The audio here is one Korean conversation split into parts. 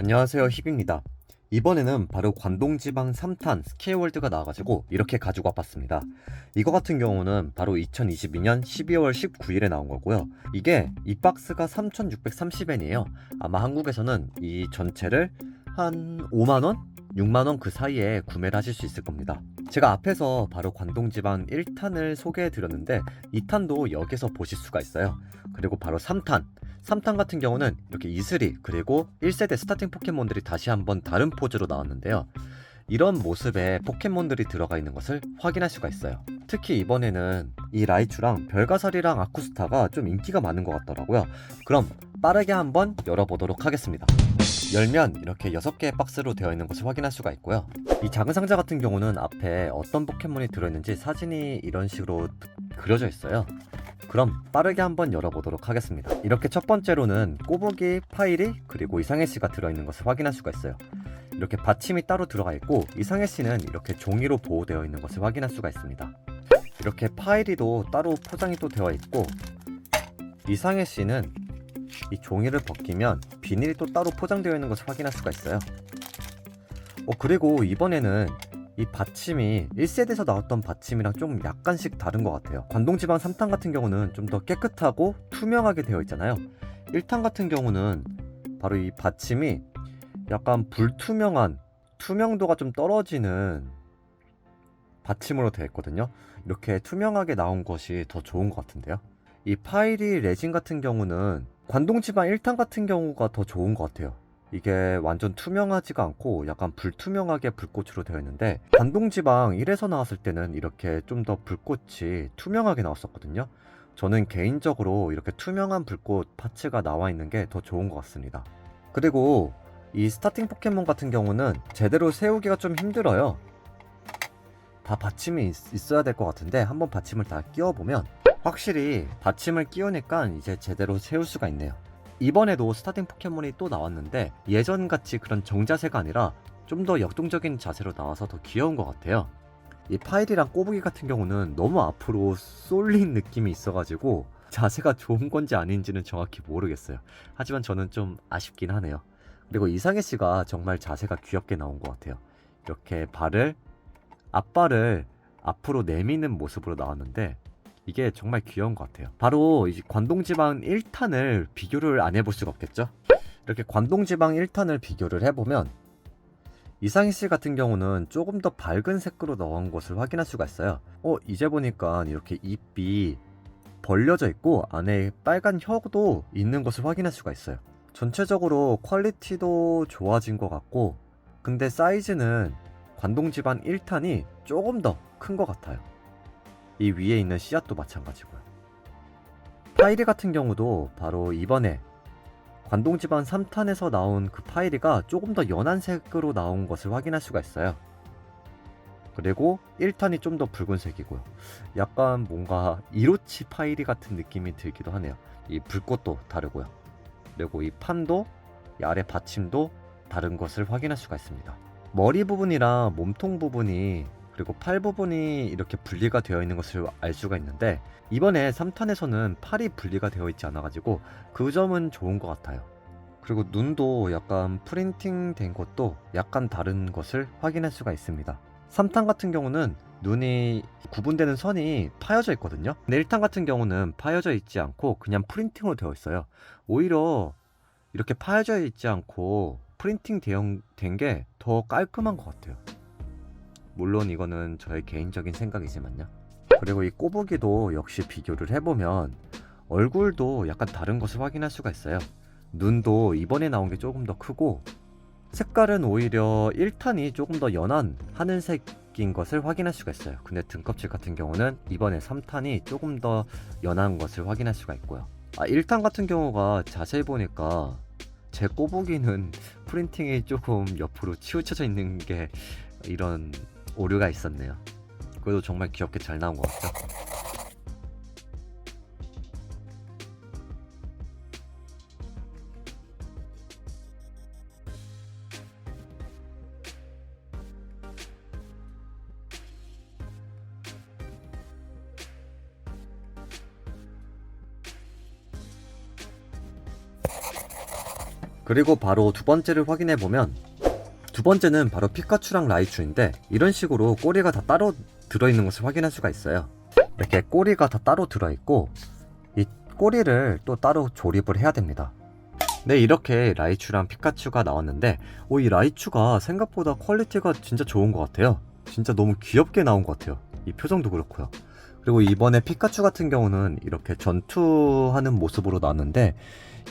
안녕하세요, 힙입니다. 이번에는 바로 관동지방 3탄 스케일월드가 나와가지고 이렇게 가지고 와봤습니다. 이거 같은 경우는 바로 2022년 12월 19일에 나온 거고요. 이게 이 박스가 3,630엔이에요. 아마 한국에서는 이 전체를 한 5만원? 6만원 그 사이에 구매를 하실 수 있을 겁니다. 제가 앞에서 바로 관동지방 1탄을 소개해 드렸는데 2탄도 여기서 보실 수가 있어요. 그리고 바로 3탄 같은 경우는 이렇게 이슬이 그리고 1세대 스타팅 포켓몬들이 다시 한번 다른 포즈로 나왔는데요. 이런 모습의 포켓몬들이 들어가 있는 것을 확인할 수가 있어요. 특히 이번에는 이 라이츄랑 별가살이랑 아쿠스타가 좀 인기가 많은 것 같더라고요. 그럼 빠르게 한번 열어보도록 하겠습니다. 열면 이렇게 6개의 박스로 되어 있는 것을 확인할 수가 있고요. 이 작은 상자 같은 경우는 앞에 어떤 포켓몬이 들어있는지 사진이 이런 식으로 그려져 있어요. 그럼 빠르게 한번 열어보도록 하겠습니다. 이렇게 첫 번째로는 꼬부기, 파이리, 그리고 이상해씨가 들어있는 것을 확인할 수가 있어요. 이렇게 받침이 따로 들어가 있고 이상해씨는 이렇게 종이로 보호되어 있는 것을 확인할 수가 있습니다. 이렇게 파이리도 따로 포장이 또 되어 있고 이상해씨는 이 종이를 벗기면 비닐이 또 따로 포장되어 있는 것을 확인할 수가 있어요. 그리고 이번에는 이 받침이 1세대에서 나왔던 받침이랑 좀 약간씩 다른 것 같아요. 관동지방 3탄 같은 경우는 좀 더 깨끗하고 투명하게 되어 있잖아요. 1탄 같은 경우는 바로 이 받침이 약간 불투명한, 투명도가 좀 떨어지는 받침으로 되어 있거든요. 이렇게 투명하게 나온 것이 더 좋은 것 같은데요. 이 파이리 레진 같은 경우는 관동지방 1탄 같은 경우가 더 좋은 것 같아요. 이게 완전 투명하지가 않고 약간 불투명하게 불꽃으로 되어 있는데 관동지방 1에서 나왔을 때는 이렇게 좀 더 불꽃이 투명하게 나왔었거든요. 저는 개인적으로 이렇게 투명한 불꽃 파츠가 나와 있는 게 더 좋은 것 같습니다. 그리고 이 스타팅 포켓몬 같은 경우는 제대로 세우기가 좀 힘들어요. 다 받침이 있어야 될 것 같은데 한번 받침을 다 끼워보면 확실히 받침을 끼우니까 이제 제대로 세울 수가 있네요. 이번에도 스타팅 포켓몬이 또 나왔는데 예전같이 그런 정자세가 아니라 좀 더 역동적인 자세로 나와서 더 귀여운 것 같아요. 이 파일이랑 꼬부기 같은 경우는 너무 앞으로 쏠린 느낌이 있어가지고 자세가 좋은 건지 아닌지는 정확히 모르겠어요. 하지만 저는 좀 아쉽긴 하네요. 그리고 이상해씨가 정말 자세가 귀엽게 나온 것 같아요. 이렇게 앞발을 앞으로 내미는 모습으로 나왔는데 이게 정말 귀여운 것 같아요. 바로 이 관동지방 1탄을 비교를 안 해볼 수가 없겠죠. 이렇게 관동지방 1탄을 비교를 해보면 이상희씨 같은 경우는 조금 더 밝은 색으로 나온 것을 확인할 수가 있어요. 이제 보니까 이렇게 입이 벌려져 있고 안에 빨간 혀도 있는 것을 확인할 수가 있어요. 전체적으로 퀄리티도 좋아진 것 같고 근데 사이즈는 관동지방 1탄이 조금 더 큰 것 같아요. 이 위에 있는 씨앗도 마찬가지고요. 파이리 같은 경우도 바로 이번에 관동지방 3탄에서 나온 그 파이리가 조금 더 연한 색으로 나온 것을 확인할 수가 있어요. 그리고 1탄이 좀 더 붉은색이고요. 약간 뭔가 이로치 파이리 같은 느낌이 들기도 하네요. 이 불꽃도 다르고요. 그리고 이 판도 이 아래 받침도 다른 것을 확인할 수가 있습니다. 머리 부분이랑 몸통 부분이 그리고 팔 부분이 이렇게 분리가 되어 있는 것을 알 수가 있는데 이번에 3탄에서는 팔이 분리가 되어 있지 않아가지고 그 점은 좋은 것 같아요. 그리고 눈도 약간 프린팅 된 것도 약간 다른 것을 확인할 수가 있습니다. 3탄 같은 경우는 눈이 구분되는 선이 파여져 있거든요. 근데 1탄 같은 경우는 파여져 있지 않고 그냥 프린팅으로 되어 있어요. 오히려 이렇게 파여져 있지 않고 프린팅 된 게 더 깔끔한 것 같아요. 물론 이거는 저의 개인적인 생각이지만요. 그리고 이 꼬부기도 역시 비교를 해보면 얼굴도 약간 다른 것을 확인할 수가 있어요. 눈도 이번에 나온 게 조금 더 크고 색깔은 오히려 1탄이 조금 더 연한 하늘색인 것을 확인할 수가 있어요. 근데 등껍질 같은 경우는 이번에 3탄이 조금 더 연한 것을 확인할 수가 있고요. 1탄 같은 경우가 자세히 보니까 제 꼬부기는 프린팅이 조금 옆으로 치우쳐져 있는 게 이런 오류가 있었네요. 그래도 정말 귀엽게 잘 나온 것 같죠? 그리고 바로 두 번째를 확인해 보면, 두 번째는 바로 피카츄랑 라이츄인데 이런 식으로 꼬리가 다 따로 들어있는 것을 확인할 수가 있어요. 이렇게 꼬리가 다 따로 들어있고 이 꼬리를 또 따로 조립을 해야 됩니다. 네, 이렇게 라이츄랑 피카츄가 나왔는데 이 라이츄가 생각보다 퀄리티가 진짜 좋은 것 같아요. 진짜 너무 귀엽게 나온 것 같아요. 이 표정도 그렇고요. 그리고 이번에 피카츄 같은 경우는 이렇게 전투하는 모습으로 나왔는데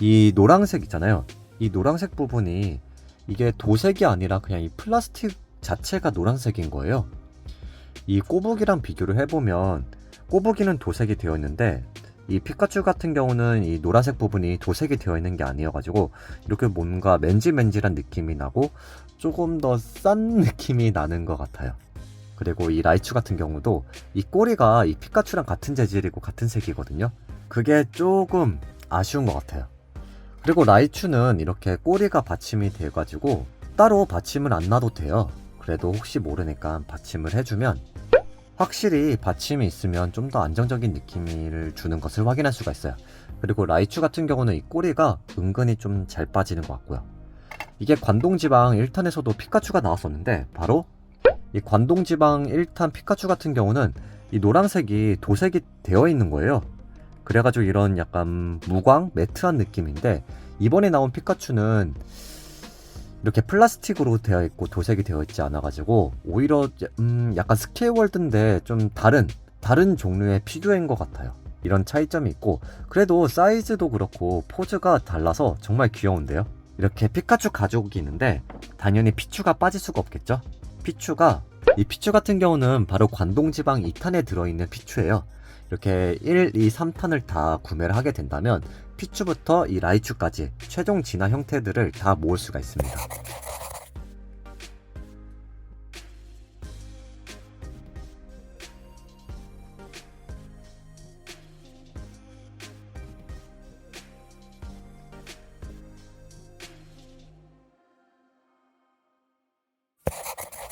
이 노란색 있잖아요. 이 노란색 부분이 이게 도색이 아니라 그냥 이 플라스틱 자체가 노란색인 거예요. 이 꼬부기랑 비교를 해보면 꼬부기는 도색이 되어 있는데 이 피카츄 같은 경우는 이 노란색 부분이 도색이 되어 있는 게 아니어가지고 이렇게 뭔가 맨질맨질한 느낌이 나고 조금 더 싼 느낌이 나는 것 같아요. 그리고 이 라이츄 같은 경우도 이 꼬리가 이 피카츄랑 같은 재질이고 같은 색이거든요. 그게 조금 아쉬운 것 같아요. 그리고 라이츄는 이렇게 꼬리가 받침이 돼가지고 따로 받침을 안 놔도 돼요. 그래도 혹시 모르니까 받침을 해주면 확실히 받침이 있으면 좀 더 안정적인 느낌을 주는 것을 확인할 수가 있어요. 그리고 라이츄 같은 경우는 이 꼬리가 은근히 좀 잘 빠지는 것 같고요. 이게 관동지방 1탄에서도 피카츄가 나왔었는데 바로 이 관동지방 1탄 피카츄 같은 경우는 이 노란색이 도색이 되어 있는 거예요. 그래가지고 이런 약간 무광 매트한 느낌인데 이번에 나온 피카츄는 이렇게 플라스틱으로 되어 있고 도색이 되어 있지 않아가지고 오히려 약간 스케일월드인데 좀 다른 종류의 피규어인 것 같아요. 이런 차이점이 있고 그래도 사이즈도 그렇고 포즈가 달라서 정말 귀여운데요. 이렇게 피카츄 가족이 있는데 당연히 피츄가 빠질 수가 없겠죠. 이 피츄 같은 경우는 바로 관동지방 2탄에 들어있는 피츄예요. 이렇게 1, 2, 3탄을 다 구매를 하게 된다면 피츄부터 이 라이츄까지 최종 진화 형태들을 다 모을 수가 있습니다.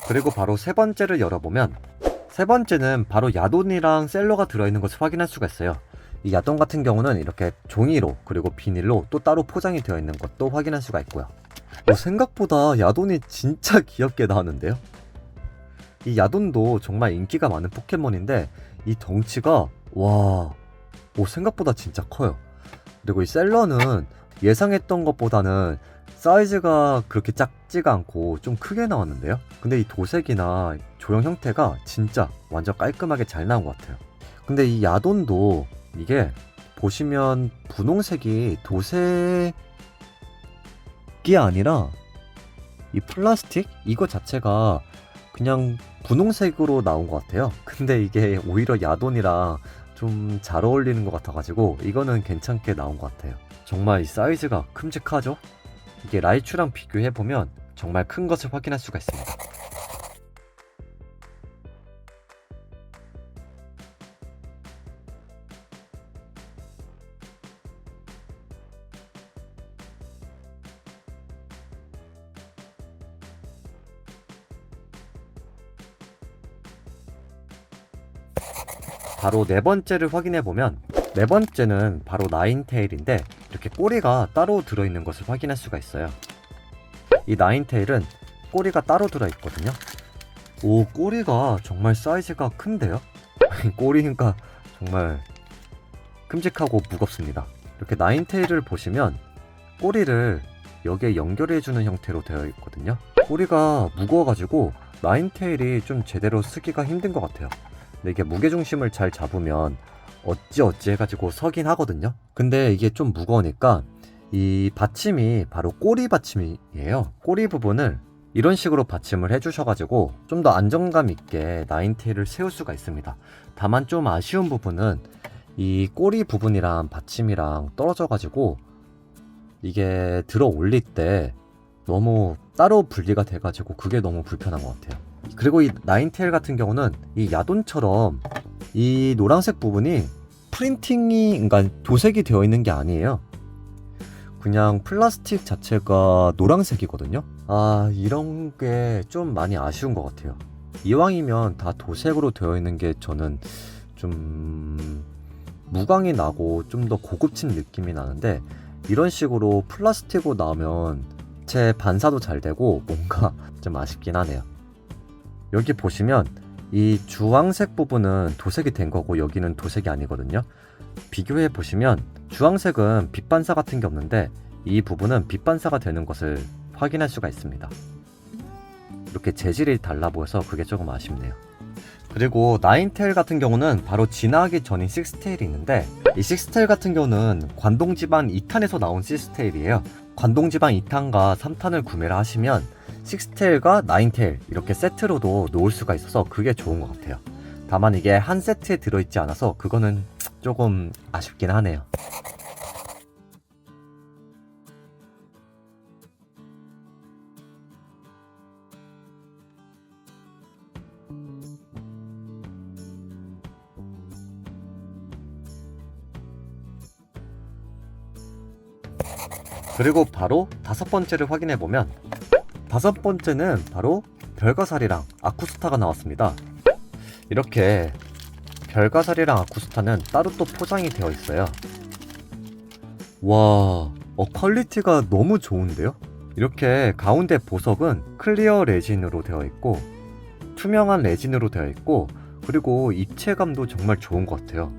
그리고 바로 세 번째를 열어보면 세 번째는 바로 야돈이랑 셀러가 들어있는 것을 확인할 수가 있어요. 이 야돈 같은 경우는 이렇게 종이로 그리고 비닐로 또 따로 포장이 되어 있는 것도 확인할 수가 있고요. 생각보다 야돈이 진짜 귀엽게 나왔는데요. 이 야돈도 정말 인기가 많은 포켓몬인데 이 덩치가 생각보다 진짜 커요. 그리고 이 셀러는 예상했던 것보다는 사이즈가 그렇게 작지가 않고 좀 크게 나왔는데요. 근데 이 도색이나 조형 형태가 진짜 완전 깔끔하게 잘 나온 것 같아요. 근데 이 야돈도 이게 보시면 분홍색이 도색이 아니라 이 플라스틱 이거 자체가 그냥 분홍색으로 나온 것 같아요. 근데 이게 오히려 야돈이랑 좀 잘 어울리는 것 같아가지고 이거는 괜찮게 나온 것 같아요. 정말 이 사이즈가 큼직하죠? 이게 라이츄랑 비교해보면 정말 큰 것을 확인할 수가 있습니다. 바로 네 번째를 확인해보면 네 번째는 바로 나인테일인데 이렇게 꼬리가 따로 들어있는 것을 확인할 수가 있어요. 이 나인테일은 꼬리가 따로 들어있거든요. 꼬리가 정말 사이즈가 큰데요? 꼬리니까 정말 큼직하고 무겁습니다. 이렇게 나인테일을 보시면 꼬리를 여기에 연결해주는 형태로 되어 있거든요. 꼬리가 무거워가지고 나인테일이 좀 제대로 쓰기가 힘든 것 같아요. 근데 이게 무게중심을 잘 잡으면 어찌 해가지고 서긴 하거든요. 근데 이게 좀 무거우니까 이 받침이 바로 꼬리 받침이에요. 꼬리 부분을 이런 식으로 받침을 해주셔가지고 좀 더 안정감 있게 나인테일을 세울 수가 있습니다. 다만 좀 아쉬운 부분은 이 꼬리 부분이랑 받침이랑 떨어져가지고 이게 들어 올릴 때 너무 따로 분리가 돼가지고 그게 너무 불편한 것 같아요. 그리고 이 나인테일 같은 경우는 이 야돈처럼 이 노란색 부분이 그러니까 도색이 되어 있는 게 아니에요. 그냥 플라스틱 자체가 노란색이거든요. 이런 게 좀 많이 아쉬운 것 같아요. 이왕이면 다 도색으로 되어 있는 게 저는 좀 무광이 나고 좀 더 고급진 느낌이 나는데 이런 식으로 플라스틱으로 나오면 제 반사도 잘 되고 뭔가 좀 아쉽긴 하네요. 여기 보시면 이 주황색 부분은 도색이 된 거고 여기는 도색이 아니거든요. 비교해 보시면 주황색은 빛 반사 같은 게 없는데 이 부분은 빛 반사가 되는 것을 확인할 수가 있습니다. 이렇게 재질이 달라 보여서 그게 조금 아쉽네요. 그리고 나인테일 같은 경우는 바로 진화하기 전인 식스테일이 있는데, 이 식스테일 같은 경우는 관동지방 2탄에서 나온 식스테일이에요. 관동지방 2탄과 3탄을 구매를 하시면 식스테일과 나인테일 이렇게 세트로도 놓을 수가 있어서 그게 좋은 것 같아요. 다만 이게 한 세트에 들어있지 않아서 그거는 조금 아쉽긴 하네요. 그리고 바로 다섯 번째를 확인해 보면, 다섯 번째는 바로 별가살이랑 아쿠스타가 나왔습니다. 이렇게 별가살이랑 아쿠스타는 따로 또 포장이 되어 있어요. 와, 퀄리티가 너무 좋은데요? 이렇게 가운데 보석은 클리어 레진으로 되어 있고 투명한 레진으로 되어 있고, 그리고 입체감도 정말 좋은 것 같아요.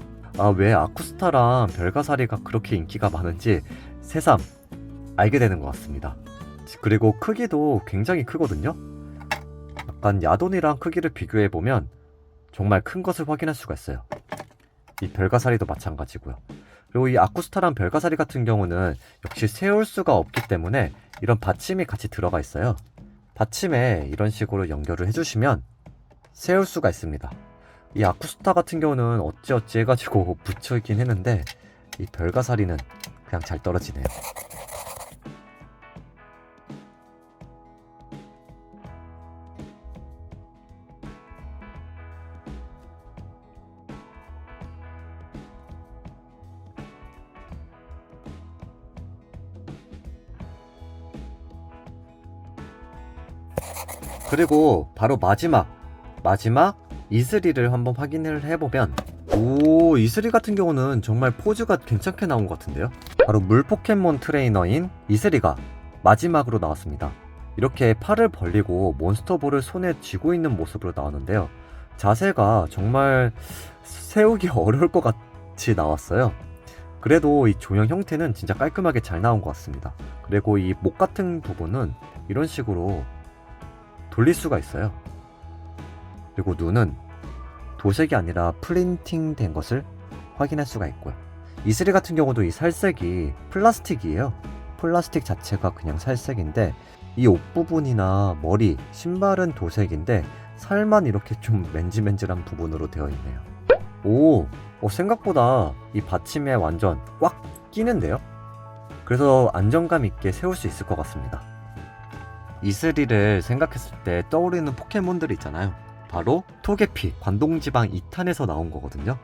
왜 아쿠스타랑 별가사리가 그렇게 인기가 많은지 새삼 알게 되는 것 같습니다. 그리고 크기도 굉장히 크거든요. 약간 야돈이랑 크기를 비교해보면 정말 큰 것을 확인할 수가 있어요. 이 별가사리도 마찬가지고요. 그리고 이 아쿠스타랑 별가사리 같은 경우는 역시 세울 수가 없기 때문에 이런 받침이 같이 들어가 있어요. 받침에 이런 식으로 연결을 해주시면 세울 수가 있습니다. 이 아쿠스타 같은 경우는 어찌어찌 해가지고 붙여있긴 했는데 이 별가사리는 그냥 잘 떨어지네요. 그리고 바로 마지막 이슬이를 한번 확인을 해보면, 오, 이슬이 같은 경우는 정말 포즈가 괜찮게 나온 것 같은데요. 바로 물 포켓몬 트레이너인 이슬이가 마지막으로 나왔습니다. 이렇게 팔을 벌리고 몬스터볼을 손에 쥐고 있는 모습으로 나오는데요, 자세가 정말 세우기 어려울 것 같이 나왔어요. 그래도 이 조형 형태는 진짜 깔끔하게 잘 나온 것 같습니다. 그리고 이 목 같은 부분은 이런 식으로 돌릴 수가 있어요. 그리고 눈은 도색이 아니라 프린팅 된 것을 확인할 수가 있고요. 이슬이 같은 경우도 이 살색이 플라스틱이에요. 플라스틱 자체가 그냥 살색인데 이 옷 부분이나 머리, 신발은 도색인데 살만 이렇게 좀 맨질맨질한 부분으로 되어 있네요. 오, 생각보다 이 받침에 완전 꽉 끼는데요? 그래서 안정감 있게 세울 수 있을 것 같습니다. 이슬이를 생각했을 때 떠오르는 포켓몬들 있잖아요. 바로 토게피, 관동지방 2탄에서 나온 거거든요.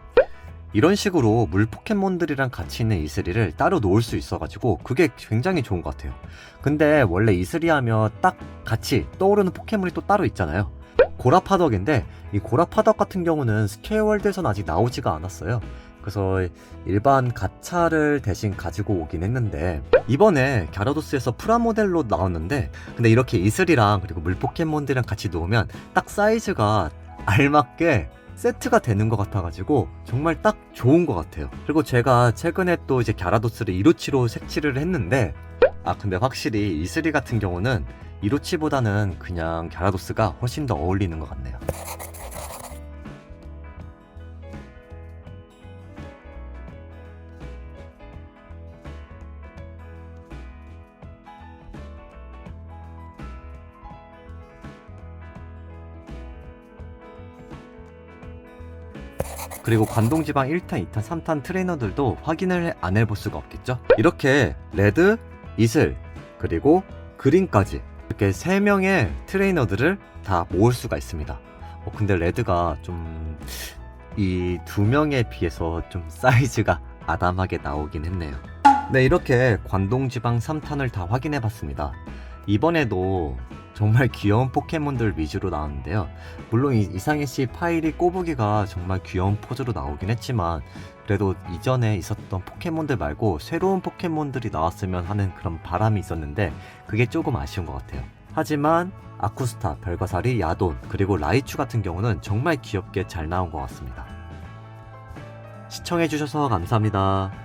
이런 식으로 물 포켓몬들이랑 같이 있는 이슬이를 따로 놓을 수 있어가지고 그게 굉장히 좋은 것 같아요. 근데 원래 이슬이 하면 딱 같이 떠오르는 포켓몬이 또 따로 있잖아요. 고라파덕인데 이 고라파덕 같은 경우는 스퀘어월드에서는 아직 나오지가 않았어요. 그래서 일반 가차를 대신 가지고 오긴 했는데 이번에 갸라도스에서 프라모델로 나왔는데, 근데 이렇게 이슬이랑 그리고 물 포켓몬들이랑 같이 놓으면 딱 사이즈가 알맞게 세트가 되는 것 같아가지고 정말 딱 좋은 것 같아요. 그리고 제가 최근에 또 이제 갸라도스를 이로치로 색칠을 했는데, 근데 확실히 이슬이 같은 경우는 이로치보다는 그냥 갸라도스가 훨씬 더 어울리는 것 같네요. 그리고 관동지방 1탄, 2탄, 3탄 트레이너들도 확인을 안 해볼 수가 없겠죠. 이렇게 레드, 이슬, 그리고 그린까지 이렇게 3명의 트레이너들을 다 모을 수가 있습니다. 근데 레드가 좀 이 2명에 비해서 좀 사이즈가 아담하게 나오긴 했네요. 네, 이렇게 관동지방 3탄을 다 확인해 봤습니다. 이번에도 정말 귀여운 포켓몬들 위주로 나왔는데요. 물론 이상해씨 파이리 꼬부기가 정말 귀여운 포즈로 나오긴 했지만 그래도 이전에 있었던 포켓몬들 말고 새로운 포켓몬들이 나왔으면 하는 그런 바람이 있었는데 그게 조금 아쉬운 것 같아요. 하지만 아쿠스타, 별과사리, 야돈, 그리고 라이츄 같은 경우는 정말 귀엽게 잘 나온 것 같습니다. 시청해주셔서 감사합니다.